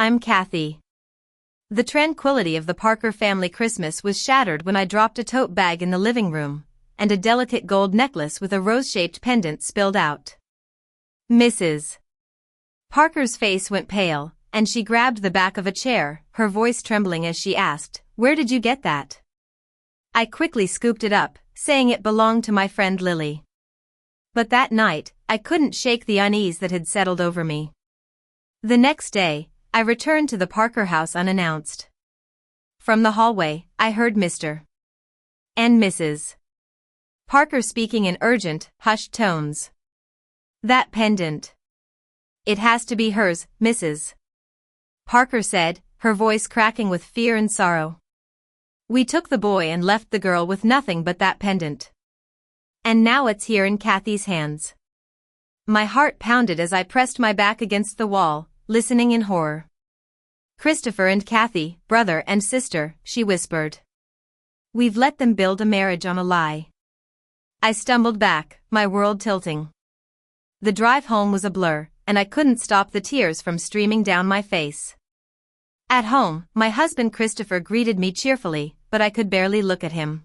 I'm Kathy. The tranquility of the Parker family Christmas was shattered when I dropped a tote bag in the living room, and a delicate gold necklace with a rose-shaped pendant spilled out. Mrs. Parker's face went pale, and she grabbed the back of a chair, her voice trembling as she asked, "Where did you get that?" I quickly scooped it up, saying it belonged to my friend Lily. But that night, I couldn't shake the unease that had settled over me. The next day, I returned to the Parker house unannounced. From the hallway, I heard Mr. and Mrs. Parker speaking in urgent, hushed tones. "That pendant. It has to be hers, Mrs. Parker said, her voice cracking with fear and sorrow. "We took the boy and left the girl with nothing but that pendant. And now it's here in Kathy's hands." My heart pounded as I pressed my back against the wall, listening in horror. "Christopher and Kathy, brother and sister," she whispered. "We've let them build a marriage on a lie." I stumbled back, my world tilting. The drive home was a blur, and I couldn't stop the tears from streaming down my face. At home, my husband Christopher greeted me cheerfully, but I could barely look at him.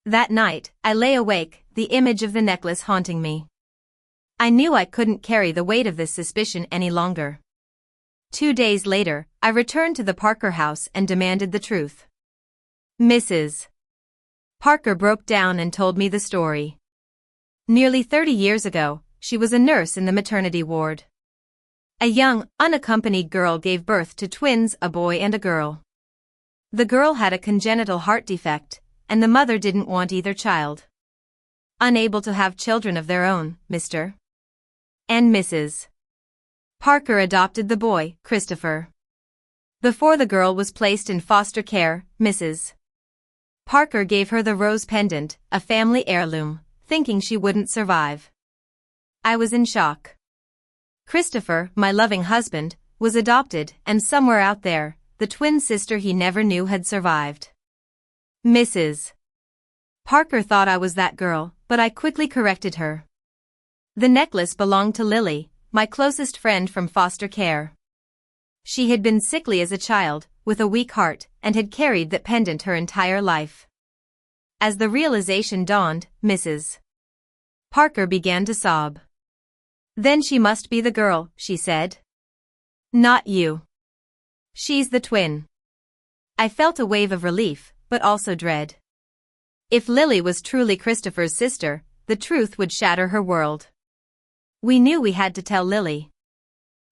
That night, I lay awake, the image of the necklace haunting me. I knew I couldn't carry the weight of this suspicion any longer. 2 days later, I returned to the Parker house and demanded the truth. Mrs. Parker broke down and told me the story. Nearly 30 years ago, she was a nurse in the maternity ward. A young, unaccompanied girl gave birth to twins, a boy and a girl. The girl had a congenital heart defect, and the mother didn't want either child. Unable to have children of their own, Mr. and Mrs. Parker adopted the boy, Christopher. Before the girl was placed in foster care, Mrs. Parker gave her the rose pendant, a family heirloom, thinking she wouldn't survive. I was in shock. Christopher, my loving husband, was adopted, and somewhere out there, the twin sister he never knew had survived. Mrs. Parker thought I was that girl, but I quickly corrected her. The necklace belonged to Lily, my closest friend from foster care. She had been sickly as a child, with a weak heart, and had carried that pendant her entire life. As the realization dawned, Mrs. Parker began to sob. "Then she must be the girl," she said. "Not you. She's the twin." I felt a wave of relief, but also dread. If Lily was truly Christopher's sister, the truth would shatter her world. We knew we had to tell Lily.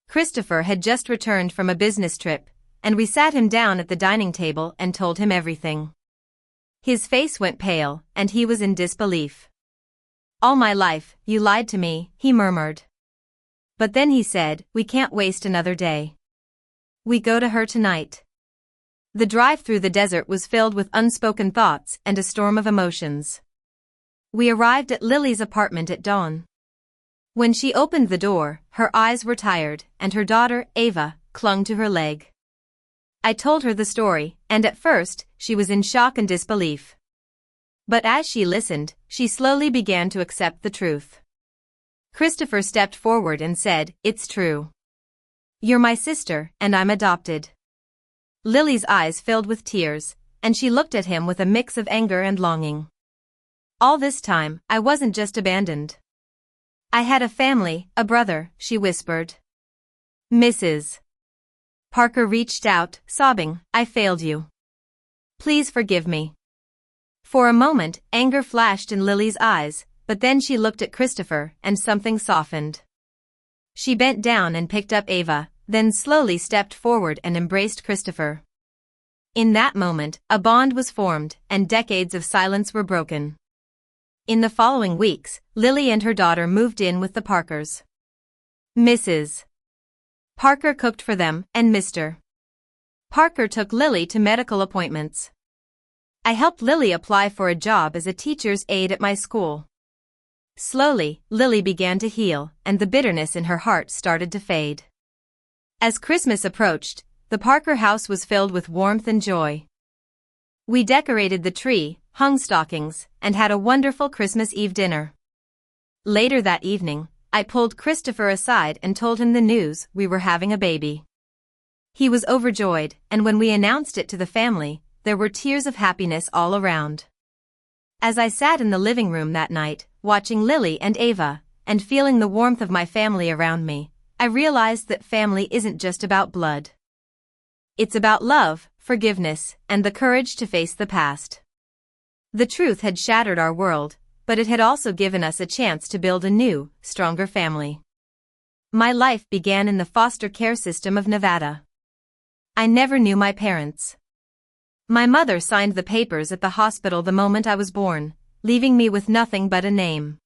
Christopher had just returned from a business trip, and we sat him down at the dining table and told him everything. His face went pale, and he was in disbelief. "All my life, you lied to me," he murmured. But then he said, "We can't waste another day. We go to her tonight." The drive through the desert was filled with unspoken thoughts and a storm of emotions. We arrived at Lily's apartment at dawn. When she opened the door, her eyes were tired, and her daughter, Ava, clung to her leg. I told her the story, and at first, she was in shock and disbelief. But as she listened, she slowly began to accept the truth. Christopher stepped forward and said, "It's true. You're my sister, and I'm adopted." Lily's eyes filled with tears, and she looked at him with a mix of anger and longing. "All this time, I wasn't just abandoned. I had a family, a brother," she whispered. Mrs. Parker reached out, sobbing, "I failed you. Please forgive me." For a moment, anger flashed in Lily's eyes, but then she looked at Christopher, and something softened. She bent down and picked up Ava, then slowly stepped forward and embraced Christopher. In that moment, a bond was formed, and decades of silence were broken. In the following weeks, Lily and her daughter moved in with the Parkers. Mrs. Parker cooked for them, and Mr. Parker took Lily to medical appointments. I helped Lily apply for a job as a teacher's aide at my school. Slowly, Lily began to heal, and the bitterness in her heart started to fade. As Christmas approached, the Parker house was filled with warmth and joy. We decorated the tree, hung stockings, and had a wonderful Christmas Eve dinner. Later that evening, I pulled Christopher aside and told him the news: we were having a baby. He was overjoyed, and when we announced it to the family, there were tears of happiness all around. As I sat in the living room that night, watching Lily and Ava, and feeling the warmth of my family around me, I realized that family isn't just about blood. It's about love, forgiveness, and the courage to face the past. The truth had shattered our world, but it had also given us a chance to build a new, stronger family. My life began in the foster care system of Nevada. I never knew my parents. My mother signed the papers at the hospital the moment I was born, leaving me with nothing but a name.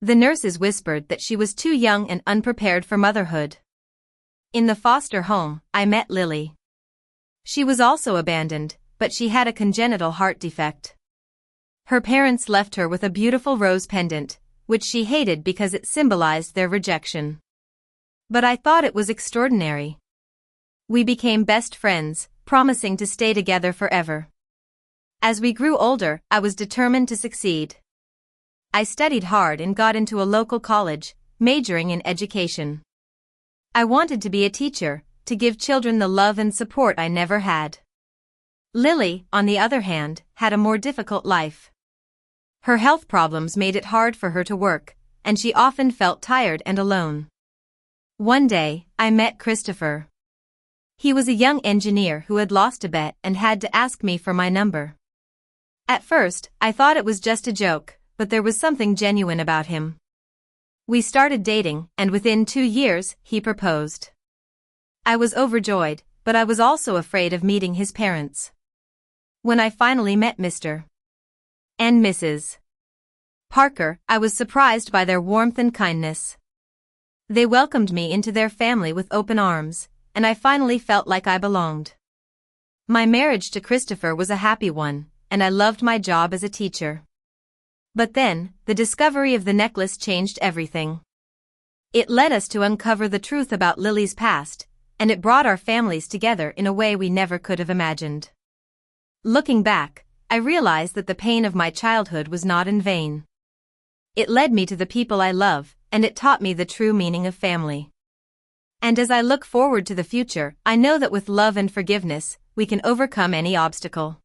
The nurses whispered that she was too young and unprepared for motherhood. In the foster home, I met Lily. She was also abandoned, but she had a congenital heart defect. Her parents left her with a beautiful rose pendant, which she hated because it symbolized their rejection. But I thought it was extraordinary. We became best friends, promising to stay together forever. As we grew older, I was determined to succeed. I studied hard and got into a local college, majoring in education. I wanted to be a teacher, to give children the love and support I never had. Lily, on the other hand, had a more difficult life. Her health problems made it hard for her to work, and she often felt tired and alone. One day, I met Christopher. He was a young engineer who had lost a bet and had to ask me for my number. At first, I thought it was just a joke, but there was something genuine about him. We started dating, and within 2 years, he proposed. I was overjoyed, but I was also afraid of meeting his parents. When I finally met Mr. and Mrs. Parker, I was surprised by their warmth and kindness. They welcomed me into their family with open arms, and I finally felt like I belonged. My marriage to Christopher was a happy one, and I loved my job as a teacher. But then, the discovery of the necklace changed everything. It led us to uncover the truth about Lily's past, and it brought our families together in a way we never could have imagined. Looking back, I realized that the pain of my childhood was not in vain. It led me to the people I love, and it taught me the true meaning of family. And as I look forward to the future, I know that with love and forgiveness, we can overcome any obstacle.